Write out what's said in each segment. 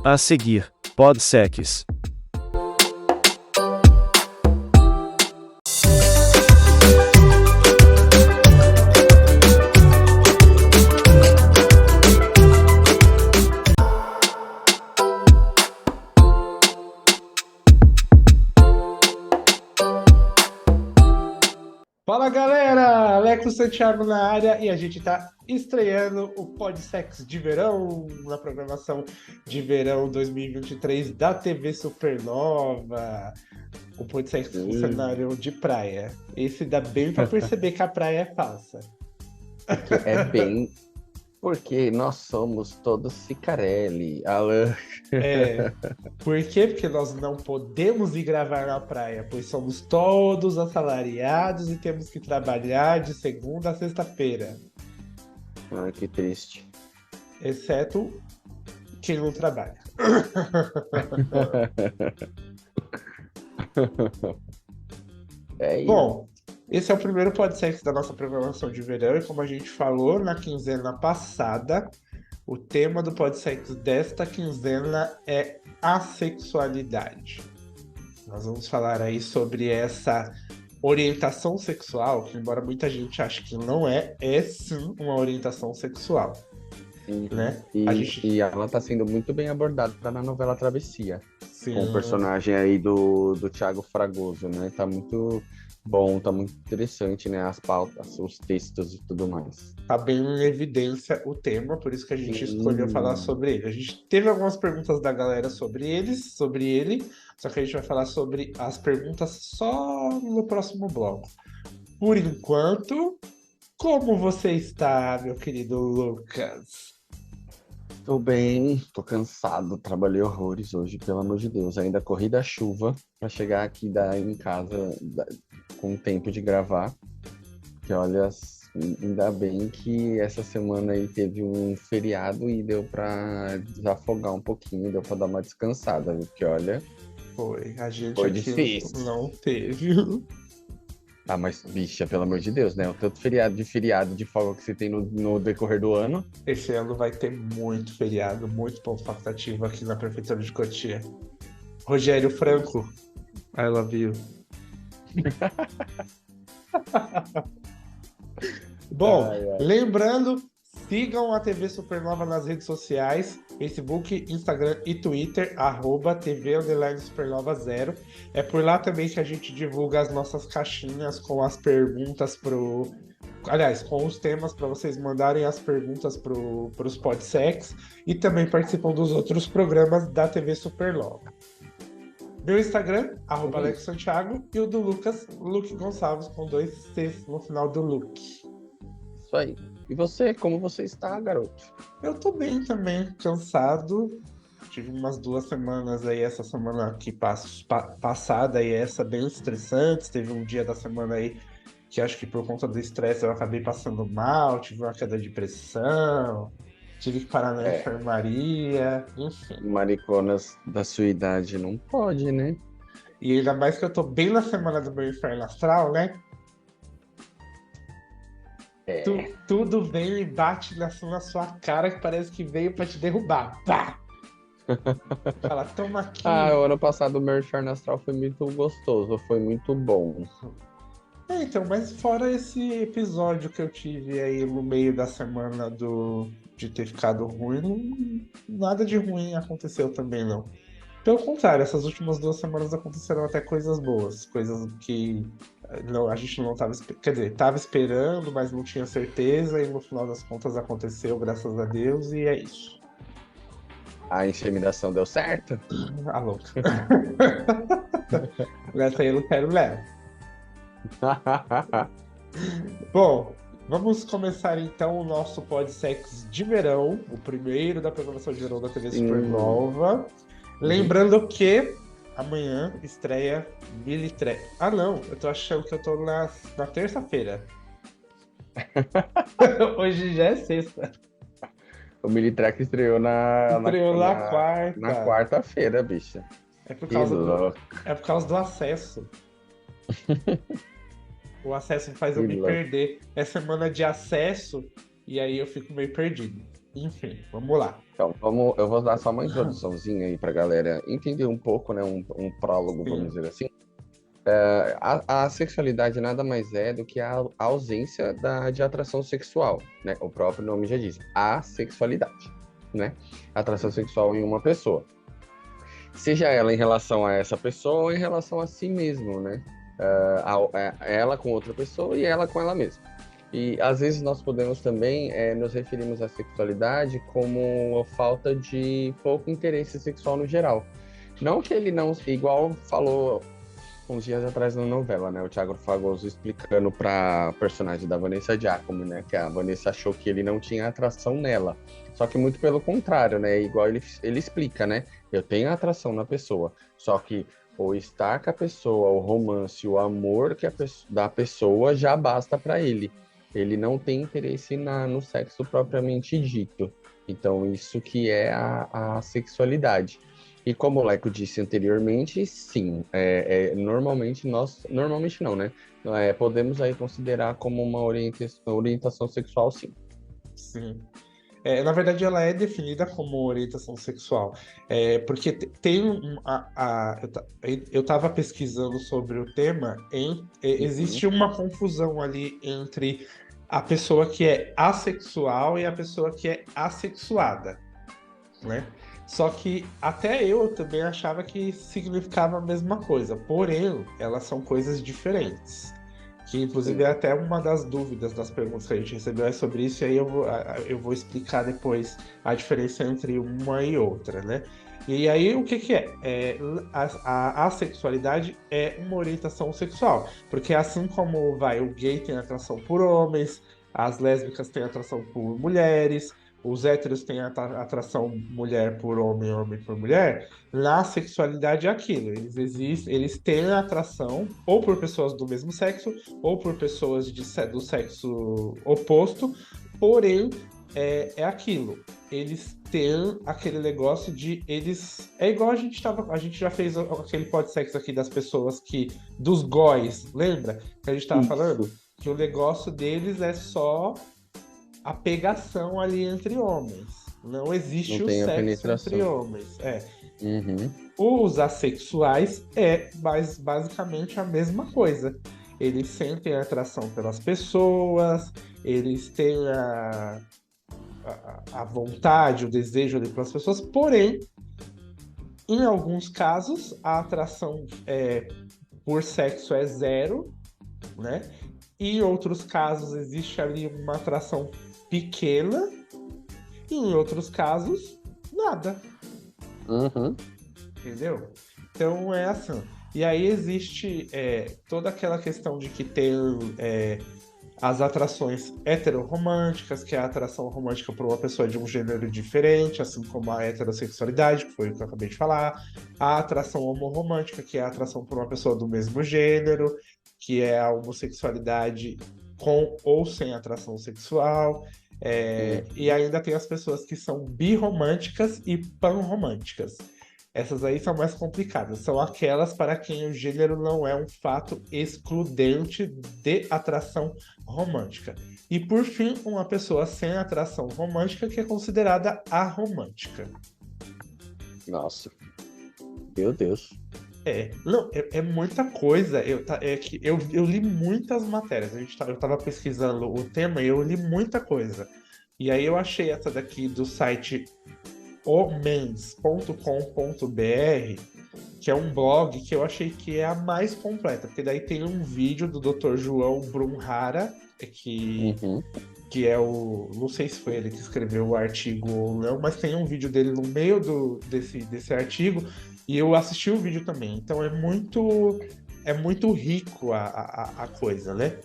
A seguir, PodSex. Fala galera, Alex Santiago na área e a gente tá estreando o PodSex de verão, na programação de verão 2023 da TV Supernova. O PodSex com cenário de praia. Esse dá bem pra perceber que a praia é falsa. É bem porque nós somos todos Cicarelli, Alan. Por quê? Porque nós não podemos ir gravar na praia, pois somos todos assalariados e temos que trabalhar de segunda a sexta-feira. Ai, que triste. Exceto quem não trabalha. É isso. Bom, esse é o primeiro PodSex da nossa programação de verão e como a gente falou na quinzena passada, o tema do PodSex desta quinzena é assexualidade. Nós vamos falar aí sobre essa orientação sexual, que embora muita gente ache que não é sim uma orientação sexual. Né? E ela tá sendo muito bem abordada na novela Travessia. Sim. Com o personagem aí do Thiago Fragoso, né? Tá muito bom, tá muito interessante, né? As pautas, os textos e tudo mais. Tá bem em evidência o tema, por isso que a gente escolheu falar sobre ele. A gente teve algumas perguntas da galera sobre ele, só que a gente vai falar sobre as perguntas só no próximo bloco. Por enquanto, como você está, meu querido Lucas? Tô bem, tô cansado, trabalhei horrores hoje, pelo amor de Deus. Ainda corri da chuva pra chegar aqui em casa com tempo de gravar. Que olha, ainda bem que essa semana aí teve um feriado e deu pra desafogar um pouquinho, deu pra dar uma descansada, viu? Porque olha, a gente foi aqui difícil. não teve. Ah, mas, bicha, pelo amor de Deus, né? O tanto feriado de folga que você tem no decorrer do ano. Esse ano vai ter muito feriado, muito ponto facultativo aqui na Prefeitura de Cotia. Rogério Franco, I love you. Bom, lembrando, sigam a TV Supernova nas redes sociais, Facebook, Instagram e Twitter, @TV_Supernova0. É por lá também que a gente divulga as nossas caixinhas com as perguntas com os temas para vocês mandarem as perguntas pros PodSex e também participam dos outros programas da TV Supernova. Meu Instagram, @Alex Santiago, e o do Lucas, Luke Gonçalves, com 2 Cs no final do Luke. Isso aí. E você, como você está, garoto? Eu tô bem também, cansado. Tive umas 2 semanas aí, essa semana que passada e essa bem estressantes. Teve um dia da semana aí que acho que por conta do estresse eu acabei passando mal, tive uma queda de pressão, tive que parar na enfermaria, enfim. Mariconas da sua idade não pode, né? E ainda mais que eu tô bem na semana do meu inferno astral, né? Tudo vem e bate na sua cara que parece que veio pra te derrubar. Pá! Fala, toma aqui. O ano passado o meu inferno astral foi muito gostoso, foi muito bom. Então, mas fora esse episódio que eu tive aí no meio da semana de ter ficado ruim, nada de ruim aconteceu também, não. Pelo contrário, essas últimas 2 semanas aconteceram até coisas boas, coisas que a gente não estava esperando, quer dizer, estava esperando, mas não tinha certeza, e no final das contas aconteceu, graças a Deus, e é isso. A inseminação deu certo? A louca. Nessa aí eu não quero levar. Bom, vamos começar então o nosso PodSex de verão, o primeiro da programação de verão da TV Supernova. Lembrando que amanhã estreia Militrek. Ah não, eu tô achando que eu tô na terça-feira. Hoje já é sexta. O Militrek estreou na quarta. Na quarta-feira, bicha. É por causa do acesso. O acesso faz eu me perder. É semana de acesso e aí eu fico meio perdido. Enfim, vamos lá. Então, eu vou dar só uma introduçãozinha aí pra galera entender um pouco, né? Um prólogo, vamos Sim, dizer assim. A sexualidade nada mais é do que a ausência de atração sexual, né? O próprio nome já diz, assexualidade, né? Atração sexual em uma pessoa. Seja ela em relação a essa pessoa ou em relação a si mesmo, né? Ela com outra pessoa e ela com ela mesma. E às vezes nós podemos também nos referirmos à sexualidade como a falta de pouco interesse sexual no geral. Não que ele não, igual falou uns dias atrás na novela, né? O Thiago Fragoso explicando para personagem da Vanessa Giacomo, né? Que a Vanessa achou que ele não tinha atração nela. Só que muito pelo contrário, né? Igual ele explica, né? Eu tenho atração na pessoa. Só que o estar com a pessoa, o romance, o amor da pessoa já basta para ele. Ele não tem interesse no sexo propriamente dito. Então, isso que é a sexualidade. E como o Leco disse anteriormente, sim, normalmente não, né? Podemos aí considerar como uma orientação sexual, sim. sim. Na verdade, ela é definida como orientação sexual. Porque eu estava pesquisando sobre o tema, Uhum. existe uma confusão ali entre a pessoa que é assexual e a pessoa que é assexuada, né? Só que até eu também achava que significava a mesma coisa, porém, elas são coisas diferentes. Que inclusive Sim. é até uma das dúvidas das perguntas que a gente recebeu é sobre isso, e aí eu vou explicar depois a diferença entre uma e outra, né? E aí o que que é? A assexualidade é uma orientação sexual, porque assim como vai, o gay tem atração por homens, as lésbicas têm atração por mulheres, os héteros têm atração mulher por homem, homem por mulher, na sexualidade é aquilo. Eles existem, eles têm atração ou por pessoas do mesmo sexo ou por pessoas do sexo oposto, porém é aquilo. Eles têm aquele negócio de eles. É igual a gente já fez aquele podcast aqui das pessoas que. Dos góis, lembra? Que a gente tava falando? Isso. Que o negócio deles é só a pegação ali entre homens. Não Não existe o tem a sexo entre penetração. homens. Uhum. Os assexuais é basicamente a mesma coisa. Eles sentem atração pelas pessoas, eles têm a vontade, o desejo ali pelas pessoas, porém, em alguns casos, a atração por sexo é zero, né? E em outros casos, existe ali uma atração pequena, e em outros casos, nada. Uhum. Entendeu? Então é assim. E aí existe toda aquela questão de que tem as atrações heterorromânticas, que é a atração romântica por uma pessoa de um gênero diferente, assim como a heterossexualidade, que foi o que eu acabei de falar. A atração homorromântica, que é a atração por uma pessoa do mesmo gênero, que é a homossexualidade com ou sem atração sexual. E Uhum. ainda tem as pessoas que são birromânticas e panromânticas. Essas aí são mais complicadas. São aquelas para quem o gênero não é um fato excludente de atração romântica. E por fim, uma pessoa sem atração romântica que é considerada aromântica. Nossa, meu Deus. Não, é muita coisa. Eu li muitas matérias. Eu estava pesquisando o tema e eu li muita coisa. E aí eu achei essa daqui do site omens.com.br, que é um blog que eu achei que é a mais completa, porque daí tem um vídeo do Dr. João Brunhara, que, Uhum. que é o. Não sei se foi ele que escreveu o artigo ou não, mas tem um vídeo dele no meio desse artigo, e eu assisti o vídeo também. Então é muito rico a coisa, né?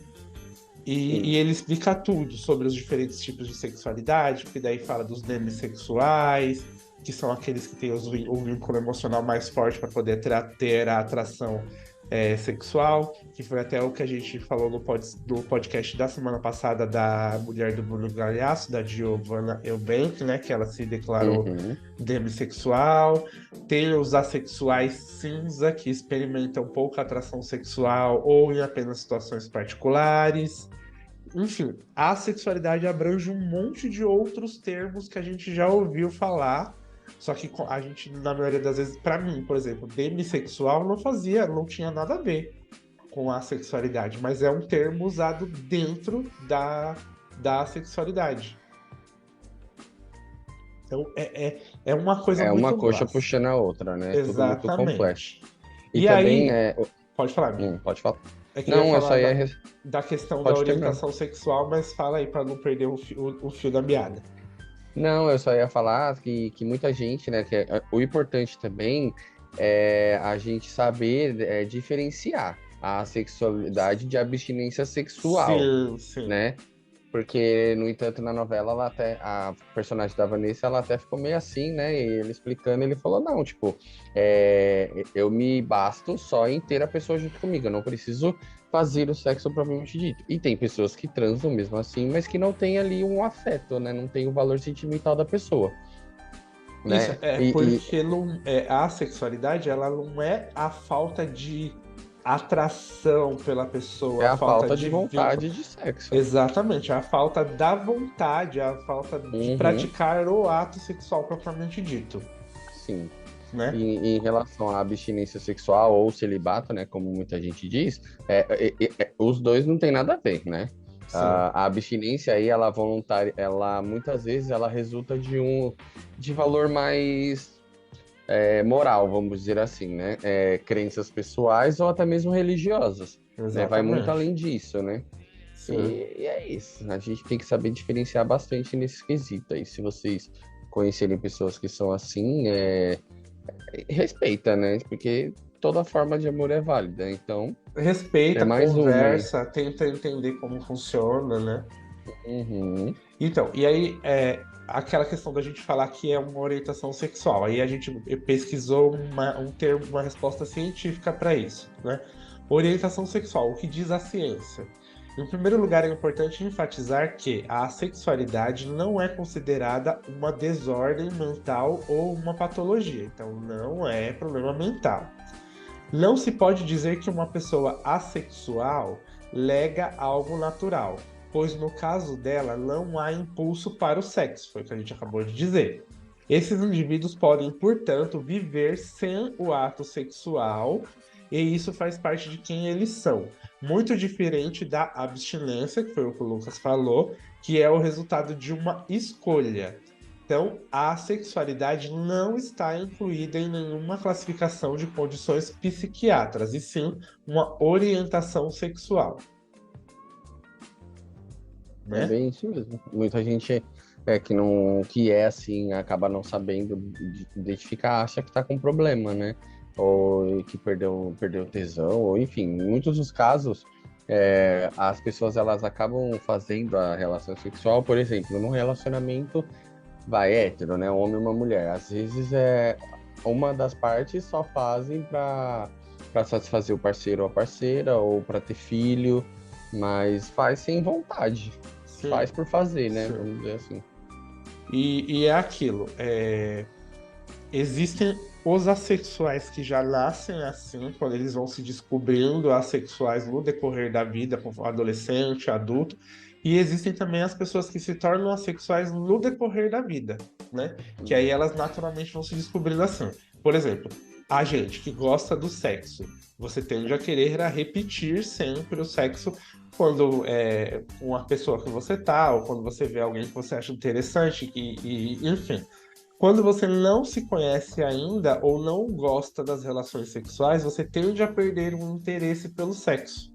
E Sim. ele explica tudo sobre os diferentes tipos de sexualidade, porque daí fala dos demissexuais, que são aqueles que têm o vínculo emocional mais forte para poder ter a atração sexual, que foi até o que a gente falou no podcast da semana passada da mulher do Bruno Galhaço, da Giovanna Eubank, né, que ela se declarou Uhum. demissexual. Tem os assexuais cinza, que experimentam pouca atração sexual ou em apenas situações particulares. enfim, a sexualidade abrange um monte de outros termos que a gente já ouviu falar, só que a gente, na maioria das vezes, pra mim, por exemplo, demissexual não tinha nada a ver com a sexualidade, mas é um termo usado dentro da sexualidade. Então, é uma coisa É uma muito coxa vasta. puxando a outra, né? Tudo muito complexo. Exatamente. E E aí, também, né? pode falar, amigo. Pode falar. É que eu ia Não, eu só falar ia. da questão da Pode terminar. orientação sexual, mas fala aí para não perder o fio da meada. Não, eu só ia falar que muita gente, né? O importante também é a gente saber diferenciar a sexualidade de abstinência sexual, Sim, sim. né? Porque, no entanto, na novela, a personagem da Vanessa, ela até ficou meio assim, né? E ele explicando, ele falou, não, tipo, eu me basto só em ter a pessoa junto comigo, eu não preciso fazer o sexo propriamente dito. E tem pessoas que transam mesmo assim, mas que não tem ali um afeto, né? Não tem o valor sentimental da pessoa, Isso né? é porque a sexualidade ela não é a falta de atração pela É pessoa, a a falta falta de de vínculo. vontade de sexo. Exatamente, a falta da vontade, a falta de Uhum, praticar o ato sexual propriamente dito, sim. né? Em relação à abstinência sexual ou celibato, né, como muita gente diz, os dois não tem nada a ver, né? Sim, A abstinência aí, ela voluntária, ela muitas vezes ela resulta de valor mais moral, vamos dizer assim, né? Crenças pessoais ou até mesmo religiosas, né? Vai muito exatamente. além disso, né? Sim. E é isso. A gente tem que saber diferenciar bastante nesse quesito aí. Se vocês conhecerem pessoas que são assim, respeita, né? Porque toda forma de amor é válida. Então, é Respeita, mais uma aí. conversa, tenta entender como funciona, né? Uhum. Então, e aí aquela questão da gente falar que é uma orientação sexual. Aí a gente pesquisou um termo, uma resposta científica para isso, né? Orientação sexual, o que diz a ciência? Em primeiro lugar, é importante enfatizar que a sexualidade não é considerada uma desordem mental ou uma patologia. Então, não é problema mental. Não se pode dizer que uma pessoa assexual lega algo natural, pois no caso dela não há impulso para o sexo, foi o que a gente acabou de dizer. Esses indivíduos podem, portanto, viver sem o ato sexual, e isso faz parte de quem eles são. Muito diferente da abstinência, que foi o que o Lucas falou, que é o resultado de uma escolha. Então, a sexualidade não está incluída em nenhuma classificação de condições psiquiátricas, e sim uma orientação sexual, É né? bem isso mesmo. Muita gente que não que é assim acaba não sabendo identificar, acha que tá com problema, né? Ou que perdeu tesão, ou enfim, em muitos dos casos as pessoas elas acabam fazendo a relação sexual, por exemplo, num relacionamento vai hétero, né? Um homem e uma mulher. Às vezes uma das partes só fazem para satisfazer o parceiro ou a parceira ou para ter filho, mas faz sem vontade. Sim, Faz por fazer, né? sim. Vamos dizer assim. E é aquilo. Existem os assexuais que já nascem assim, quando eles vão se descobrindo assexuais no decorrer da vida, como adolescente, adulto, e existem também as pessoas que se tornam assexuais no decorrer da vida, né? Que aí elas naturalmente vão se descobrindo assim. Por exemplo, a gente que gosta do sexo, você tende a querer repetir sempre o sexo quando com a pessoa que você tá, ou quando você vê alguém que você acha interessante, enfim. Quando você não se conhece ainda ou não gosta das relações sexuais, você tende a perder o interesse pelo sexo.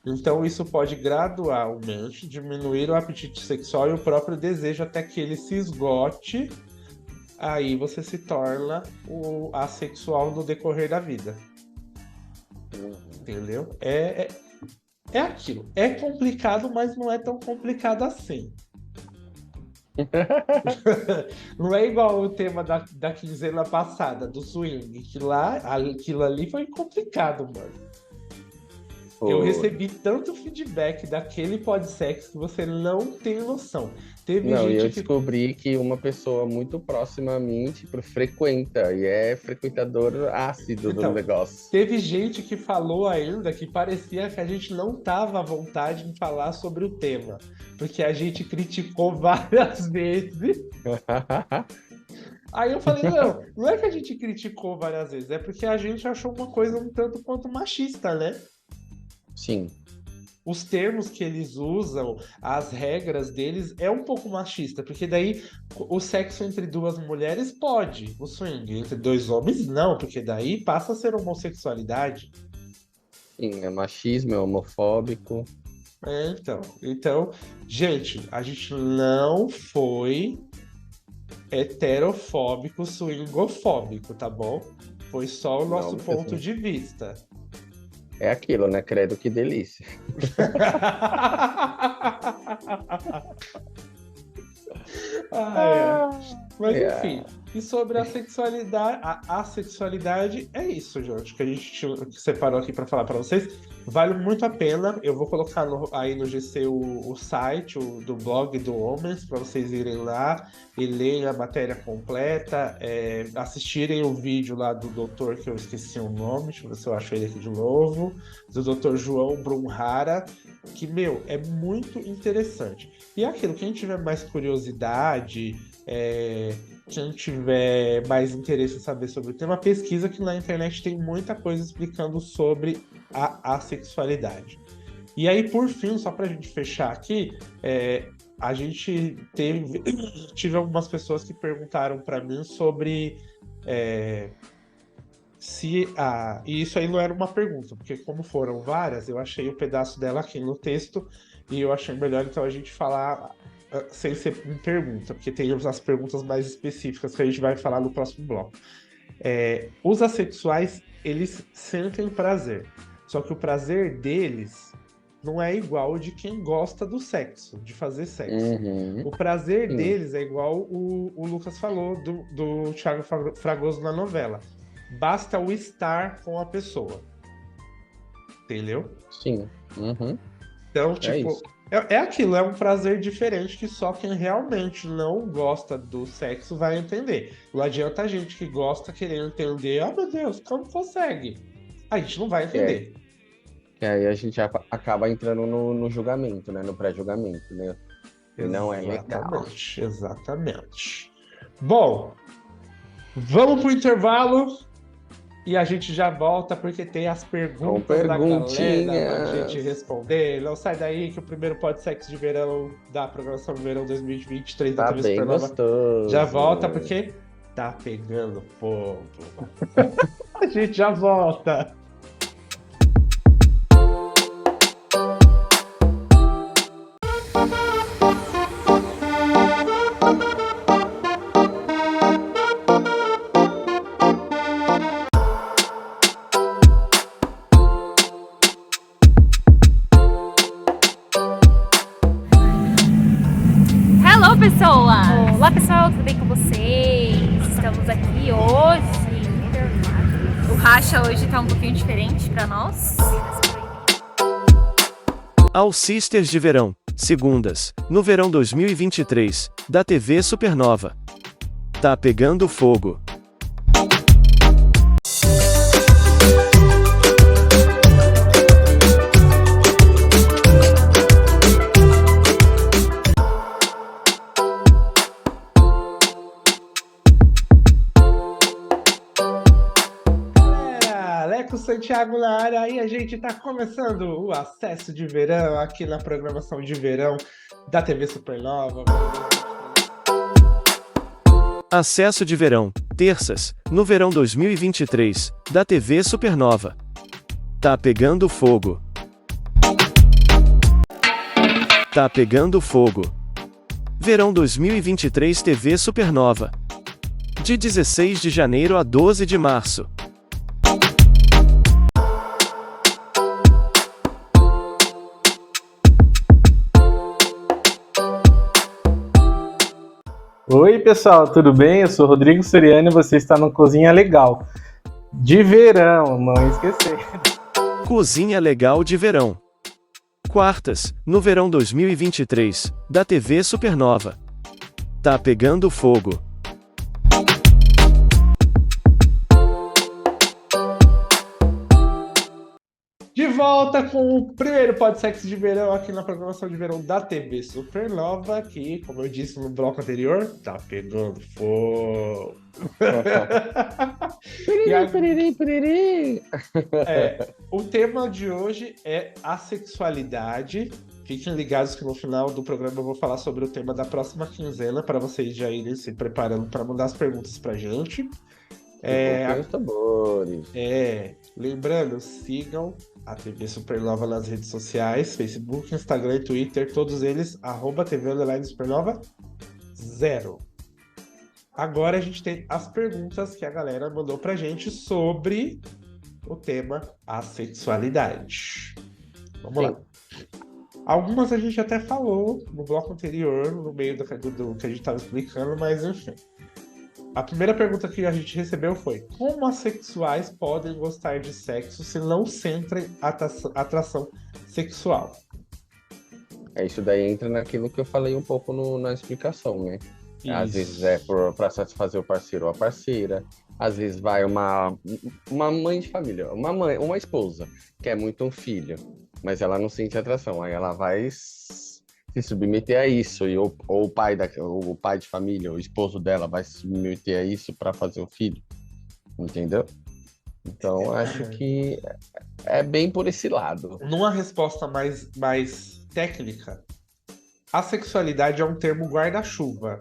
Então, isso pode gradualmente diminuir o apetite sexual e o próprio desejo até que ele se esgote. Aí você se torna o assexual no decorrer da vida. Entendeu? É aquilo. É complicado, mas não é tão complicado assim. Não é igual o tema da quinzena passada, do swing, que lá, aquilo ali foi complicado, mano. Eu recebi tanto feedback daquele podsex que você não tem noção. Teve Não, e gente eu que descobri que uma pessoa muito próxima a mim, tipo, frequenta, e é frequentador ácido do Então, negócio. teve gente que falou ainda que parecia que a gente não tava à vontade em falar sobre o tema, porque a gente criticou várias vezes. Aí eu falei, não é que a gente criticou várias vezes, é porque a gente achou uma coisa um tanto quanto machista, né? Sim. Os termos que eles usam, as regras deles é um pouco machista, porque daí o sexo entre duas mulheres pode, o swing entre dois homens não, porque daí passa a ser homossexualidade. Sim, é machismo, é homofóbico. Então, gente, a gente não foi heterofóbico, swingofóbico, tá bom? Foi só o nosso Não, ponto mesmo. de vista. É aquilo, né? Credo, que delícia. Mas É. enfim, e sobre a sexualidade, a assexualidade, é isso, gente, que a gente separou aqui para falar para vocês. Vale muito a pena. Eu vou colocar aí no GC o site do blog do Homens para vocês irem lá e lerem a matéria completa, assistirem o vídeo lá do doutor, que eu esqueci o nome, deixa eu ver se eu acho ele aqui de novo, do doutor João Brunhara, que, é muito interessante. E é aquilo, quem tiver mais curiosidade, quem tiver mais interesse em saber sobre o tema, pesquisa, que na internet tem muita coisa explicando sobre a assexualidade. E aí, por fim, só pra gente fechar aqui, a gente tive algumas pessoas que perguntaram pra mim sobre e isso aí não era uma pergunta, porque como foram várias, eu achei o pedaço dela aqui no texto e eu achei melhor então a gente falar sem ser uma pergunta, porque tem as perguntas mais específicas que a gente vai falar no próximo bloco. Os assexuais, eles sentem prazer, só que o prazer deles não é igual de quem gosta do sexo, de fazer sexo. Uhum. O prazer Sim. deles é igual o Lucas falou do Thiago Fragoso na novela. Basta o estar com a pessoa. Entendeu? Sim. Uhum. Então, tipo, isso. é aquilo, é um prazer diferente que só quem realmente não gosta do sexo vai entender. Não adianta a gente que gosta querer entender, meu Deus, como consegue? A gente não vai entender. E aí a gente acaba entrando no julgamento, né? No pré-julgamento, né? Não é legal. Exatamente. Bom, vamos pro intervalo e a gente já volta porque tem as perguntas da galera pra gente responder. Não sai daí que o primeiro podsex de verão da programação de verão 2023 da Tá TV bem Supernova gostoso. já volta porque tá pegando fogo. A gente já volta. Olá pessoal, tudo bem com vocês? Estamos aqui hoje. O racha hoje tá um pouquinho diferente para nós. All Sisters de Verão, segundas, no verão 2023, da TV Supernova. Tá pegando fogo. Santiago na área, aí a gente tá começando o acesso de verão aqui na programação de verão da TV Supernova. Acesso de verão, terças, no verão 2023, da TV Supernova. Tá pegando fogo. Tá pegando fogo. Verão 2023 TV Supernova. De 16 de janeiro a 12 de março. Oi pessoal, tudo bem? Eu sou Rodrigo Soriano e você está no Cozinha Legal. De verão, não esquecer. Cozinha legal de verão. Quartas, no verão 2023, da TV Supernova. Tá pegando fogo. De volta com o primeiro Podsexo de verão aqui na programação de verão da TV Supernova, que, como eu disse no bloco anterior, tá pegando fogo. O tema de hoje é a sexualidade. Fiquem ligados que no final do programa eu vou falar sobre o tema da próxima quinzena, para vocês já irem se preparando para mandar as perguntas pra gente. Lembrando, sigam a TV Supernova nas redes sociais, Facebook, Instagram e Twitter, todos eles, @TV_Supernova 0. Agora a gente tem as perguntas que a galera mandou pra gente sobre o tema a sexualidade. Vamos lá. Algumas a gente até falou no bloco anterior, no meio do que a gente estava explicando, mas enfim. A primeira pergunta que a gente recebeu foi: como assexuais podem gostar de sexo se não sentem atração sexual? Isso daí entra naquilo que eu falei um pouco na explicação, né? Às vezes é para satisfazer o parceiro ou a parceira. Às vezes vai uma mãe de família, uma esposa, quer muito um filho, mas ela não sente atração. Aí ela vai se submeter a isso, ou o pai de família, o esposo dela vai se submeter a isso para fazer o filho, entendeu? Então acho que é bem por esse lado. Numa resposta mais técnica, a sexualidade é um termo guarda-chuva.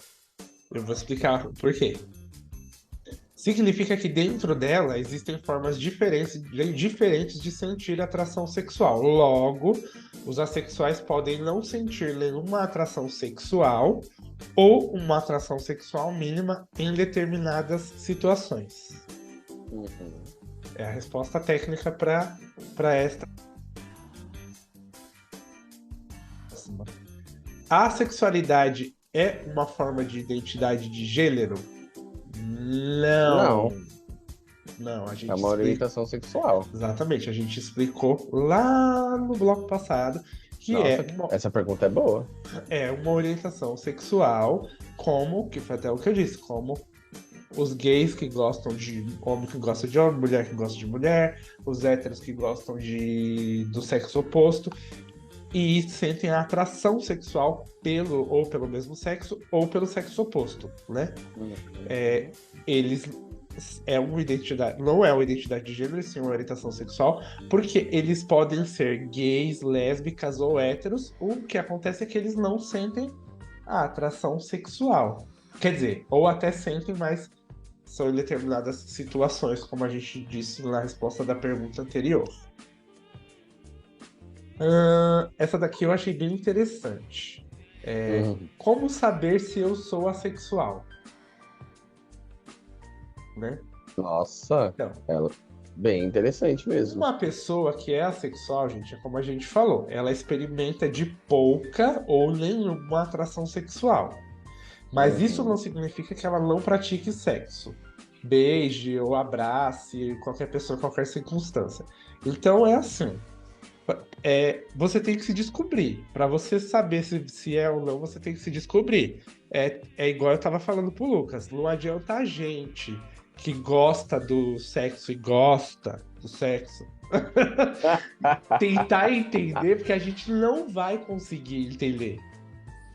Eu vou explicar por quê. Significa que dentro dela existem formas diferentes de sentir atração sexual. Logo, os assexuais podem não sentir nenhuma atração sexual ou uma atração sexual mínima em determinadas situações. É a resposta técnica para esta. A sexualidade é uma forma de identidade de gênero? Não, a gente é uma orientação sexual. Exatamente, a gente explicou lá no bloco passado que essa pergunta é boa. É uma orientação sexual, que foi até o que eu disse, como os gays que gostam de homem que gosta de homem, mulher que gosta de mulher, os héteros que gostam do sexo oposto e sentem a atração sexual pelo mesmo sexo ou pelo sexo oposto, né? Eles não é uma identidade de gênero, sim uma orientação sexual, porque eles podem ser gays, lésbicas ou héteros. O que acontece é que eles não sentem a atração sexual. Quer dizer, ou até sentem, mas são em determinadas situações, como a gente disse na resposta da pergunta anterior. Essa daqui eu achei bem interessante. Como saber se eu sou assexual? Né? Nossa, então, bem interessante mesmo. Uma pessoa que é assexual, gente, é como a gente falou, ela experimenta de pouca ou nenhuma atração sexual. Mas isso não significa que ela não pratique sexo. Beije ou abrace qualquer pessoa, qualquer circunstância. Então é assim. Você tem que se descobrir. Para você saber se é ou não, você tem que se descobrir. É igual eu tava falando pro Lucas. Não adianta a gente que gosta do sexo e gosta do sexo tentar entender, porque a gente não vai conseguir entender.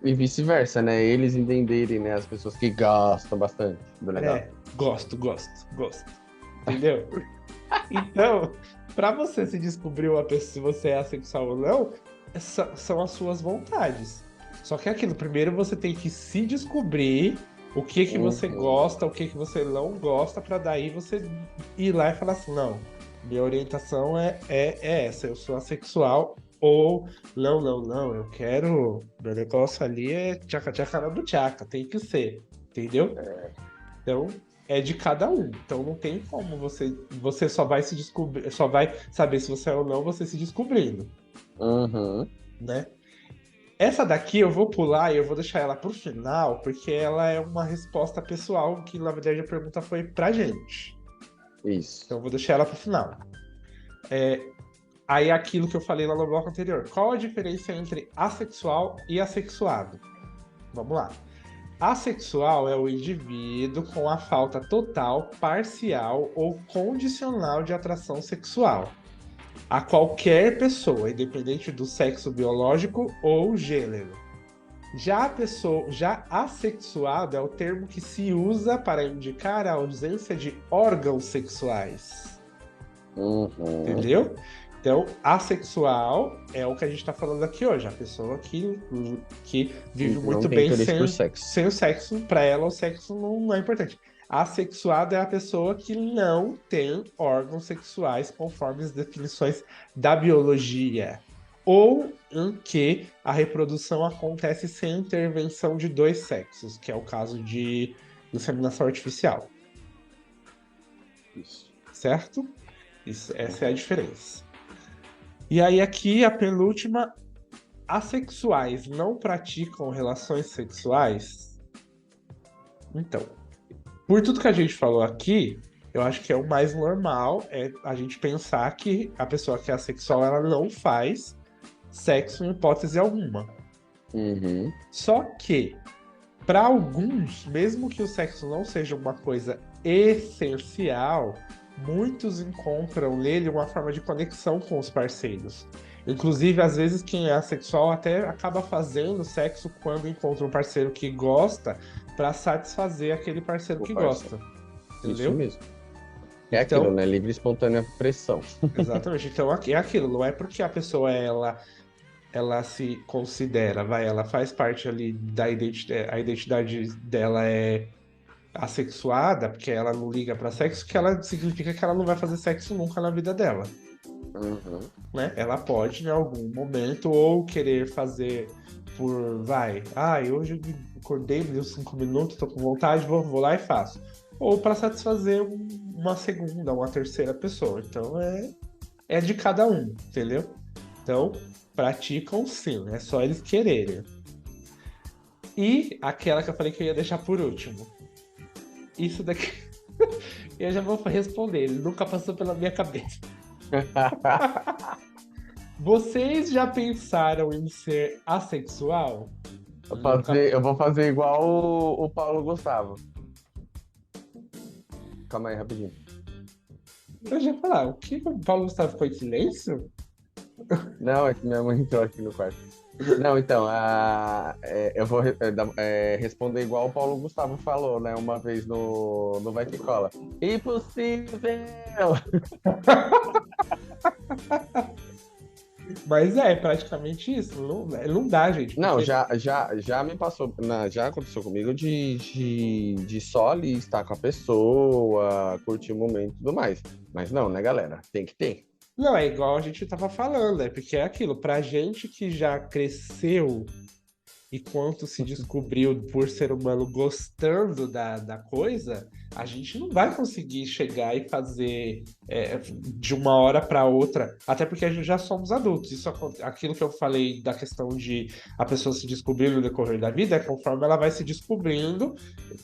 E vice-versa, né? Eles entenderem, né? As pessoas que gostam bastante do legal. Gosto. Entendeu? Então, pra você se descobrir se você é assexual ou não, são as suas vontades. Só que aquilo, primeiro você tem que se descobrir o que você gosta, o que você não gosta, pra daí você ir lá e falar assim, não, minha orientação é essa, eu sou assexual, ou não, eu quero, meu negócio ali é tchaca-tchaca na buchaca, tem que ser, entendeu? Então, é de cada um. Então não tem como você só vai se descobrir, só vai saber se você é ou não você se descobrindo. Né? Essa daqui eu vou pular e eu vou deixar ela pro final, porque ela é uma resposta pessoal, que na verdade a pergunta foi pra gente. Isso. Então eu vou deixar ela pro final. aí aquilo que eu falei lá no bloco anterior. Qual a diferença entre assexual e assexuado? Vamos lá. Assexual é o indivíduo com a falta total, parcial ou condicional de atração sexual a qualquer pessoa, independente do sexo biológico ou gênero. Já assexuado é o termo que se usa para indicar a ausência de órgãos sexuais. Entendeu? Então, assexual é o que a gente está falando aqui hoje. A pessoa que vive Não muito tem bem interesse por sexo. sem o sexo. Para ela, o sexo não é importante. Assexuado é a pessoa que não tem órgãos sexuais conforme as definições da biologia. Ou em que a reprodução acontece sem intervenção de dois sexos, que é o caso de inseminação artificial. Isso. Certo? Essa é a diferença. E aí aqui a penúltima, assexuais não praticam relações sexuais? Então, por tudo que a gente falou aqui, eu acho que é o mais normal é a gente pensar que a pessoa que é assexual, ela não faz sexo em hipótese alguma. Só que, para alguns, mesmo que o sexo não seja uma coisa essencial, muitos encontram nele uma forma de conexão com os parceiros. Inclusive, às vezes, quem é assexual até acaba fazendo sexo quando encontra um parceiro que gosta para satisfazer aquele parceiro que gosta. Entendeu? Isso mesmo. É aquilo, né? Livre e espontânea pressão. Exatamente. Então, é aquilo. Não é porque a pessoa, ela se considera, ela faz parte ali da identidade, a identidade dela é assexuada, porque ela não liga para sexo, que ela significa que ela não vai fazer sexo nunca na vida dela. Né? Ela pode, em algum momento, ou querer fazer hoje eu acordei, me deu 5 minutos, tô com vontade, vou lá e faço. Ou para satisfazer uma segunda, uma terceira pessoa. Então é de cada um, entendeu? Então, praticam sim, é só eles quererem. E aquela que eu falei que eu ia deixar por último. Isso daqui eu já vou responder, ele nunca passou pela minha cabeça. Vocês já pensaram em ser assexual? Eu vou fazer igual o Paulo Gustavo. Calma aí, rapidinho. Eu já ia falar, o que o Paulo Gustavo ficou em silêncio? Não, é que minha mãe entrou aqui no quarto. Não, então, eu vou responder igual o Paulo Gustavo falou, né? Uma vez no Vai Que Cola. Impossível! Mas é praticamente isso. Não dá, gente. Não, porque- já me passou, já aconteceu comigo de só ali estar com a pessoa, curtir o momento e tudo mais. Mas não, né, galera? Tem que ter. Não, é igual a gente tava falando, porque é aquilo, pra gente que já cresceu e quanto se descobriu por ser humano gostando da coisa, a gente não vai conseguir chegar e fazer de uma hora para outra, até porque a gente já somos adultos. Aquilo que eu falei da questão de a pessoa se descobrir no decorrer da vida, é conforme ela vai se descobrindo,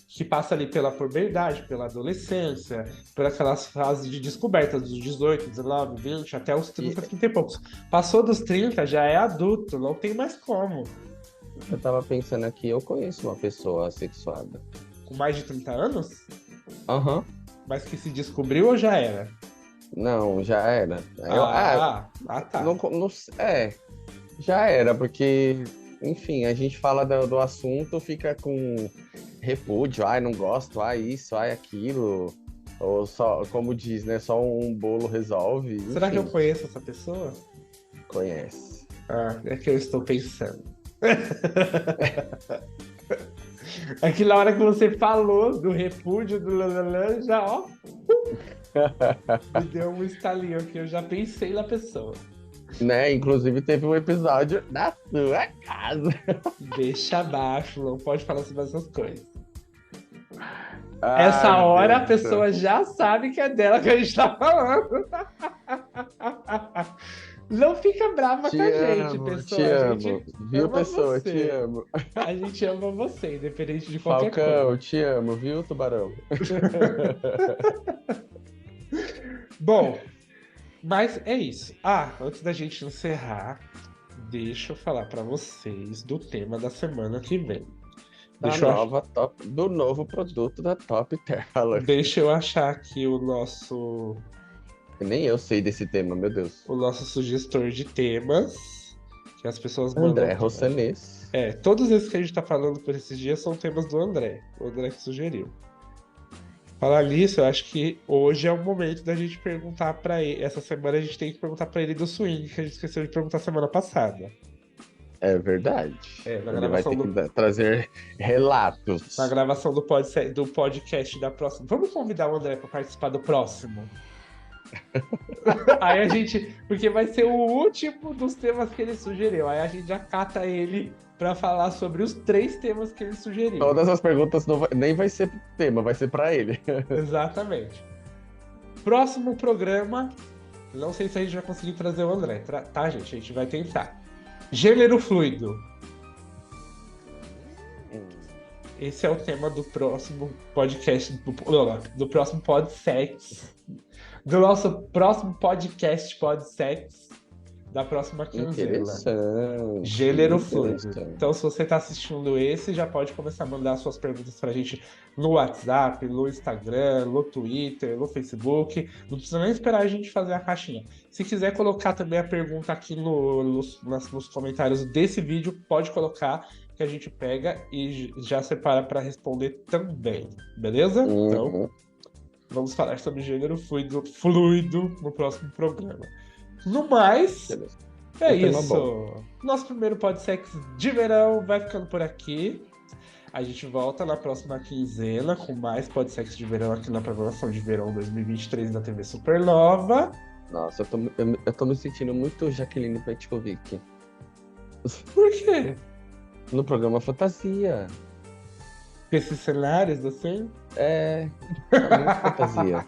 que passa ali pela puberdade, pela adolescência, por aquelas fases de descoberta dos 18, 19, 20, até os 30, 30 e poucos. Passou dos 30, já é adulto, não tem mais como. Eu tava pensando aqui, eu conheço uma pessoa assexuada. Com mais de 30 anos? Aham. Mas que se descobriu ou já era? Não, já era. Tá. Já era, porque, enfim, a gente fala do assunto, fica com repúdio, não gosto, isso, aquilo. Ou só, como diz, né? Só um bolo resolve. Será que eu enfim. conheço essa pessoa? Conhece. É que eu estou pensando. É que na hora que você falou do repúdio do lalala, já, ó, me deu um estalinho aqui, eu já pensei na pessoa. Né? Inclusive teve um episódio na sua casa. Deixa abaixo, não pode falar sobre essas coisas. Ai, Essa hora a Deus do céu. pessoa já sabe que é dela que a gente tá falando. Não fica brava com a gente, pessoa. Te A amo. gente Viu, ama pessoa? você. Te amo. A gente ama você, independente de qualquer Falcão, coisa. te amo, viu, tubarão? Bom, Mas é isso. Ah, antes da gente encerrar, deixa eu falar pra vocês do tema da semana que vem. Do novo produto da Top Terra. Deixa eu achar aqui o nosso Nem eu sei desse tema, meu Deus. sugestor de temas que as pessoas André mandam. Rossanês. Todos esses que a gente tá falando por esses dias são temas do André. O André que sugeriu. Falar nisso, eu acho que hoje é o momento da gente perguntar pra ele. Essa semana a gente tem que perguntar pra ele do swing, que a gente esqueceu de perguntar semana passada. É verdade. Na Ele vai gravação ter do- que trazer relatos. Na gravação do podcast da próxima. Vamos convidar o André pra participar do próximo. Aí a gente. Porque vai ser o último dos temas que ele sugeriu. Aí a gente já cata ele pra falar sobre os 3 temas que ele sugeriu. Todas as perguntas nem vai ser tema, vai ser pra ele. Exatamente. Próximo programa. Não sei se a gente vai conseguir trazer o André, tá, gente? A gente vai tentar. Gênero fluido. Esse é o tema do próximo podcast, do próximo Podsex. Do nosso próximo podcast Podsex da próxima quinzena. Interessante. Gênero fluido. Interessante. Então, se você está assistindo esse, já pode começar a mandar suas perguntas pra gente no WhatsApp, no Instagram, no Twitter, no Facebook. Não precisa nem esperar a gente fazer a caixinha. Se quiser colocar também a pergunta aqui nos comentários desse vídeo, pode colocar, que a gente pega e já separa para responder também. Beleza? Então, Uhum. vamos falar sobre gênero fluido no próximo programa. No mais, Beleza. é Um tema isso. Nosso primeiro Podsex de verão vai ficando por aqui. A gente volta na próxima quinzena com mais Podsex de verão aqui na programação de verão 2023 da TV Supernova. Nossa, eu tô me sentindo muito Jaqueline Petkovic. Por quê? No programa Fantasia. Esses cenários assim? Tá muito fantasia.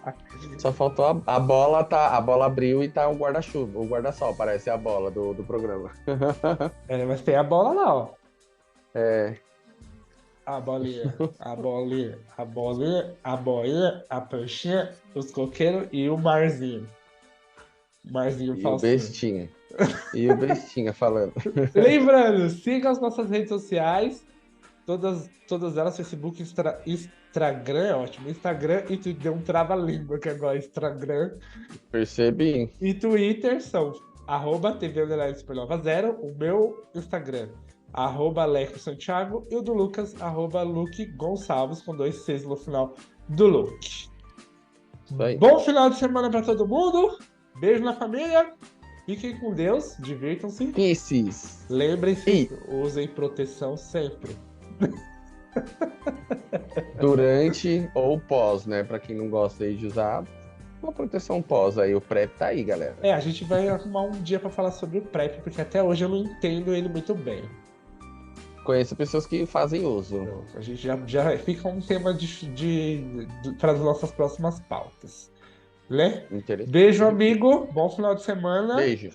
Só faltou a bola, a bola abriu e tá um guarda-chuva. O guarda-sol parece a bola do programa. Mas tem a bola lá, ó. É, A bolinha, a bolinha, a pranchinha, os coqueiros e o marzinho. Marzinho e o falsinho. bestinha. E o bestinha falando. Lembrando, siga as nossas redes sociais. Todas elas, Facebook, Instagram, é ótimo. Instagram e Twitter, deu um trava-língua que agora é Instagram. Percebi. E Twitter são @TV_Supernova0, o meu Instagram, @Leco Santiago, e o do Lucas, @Luke Gonçalves, com 2 Cs no final do Luke. Isso aí. Bom final de semana pra todo mundo. Beijo na família. Fiquem com Deus, divirtam-se. Pisces. Lembrem-se, usem proteção sempre. Durante ou pós, né? Pra quem não gosta aí de usar, uma proteção pós aí. O PrEP tá aí, galera. A gente vai arrumar um dia pra falar sobre o PrEP, porque até hoje eu não entendo ele muito bem. Conheço pessoas que fazem uso. Então, a gente já fica um tema para as nossas próximas pautas. Né? Interessante. Beijo, amigo. Bom final de semana. Beijo.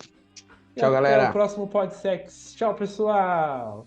E Tchau, até galera. o próximo Podsex. Tchau, pessoal.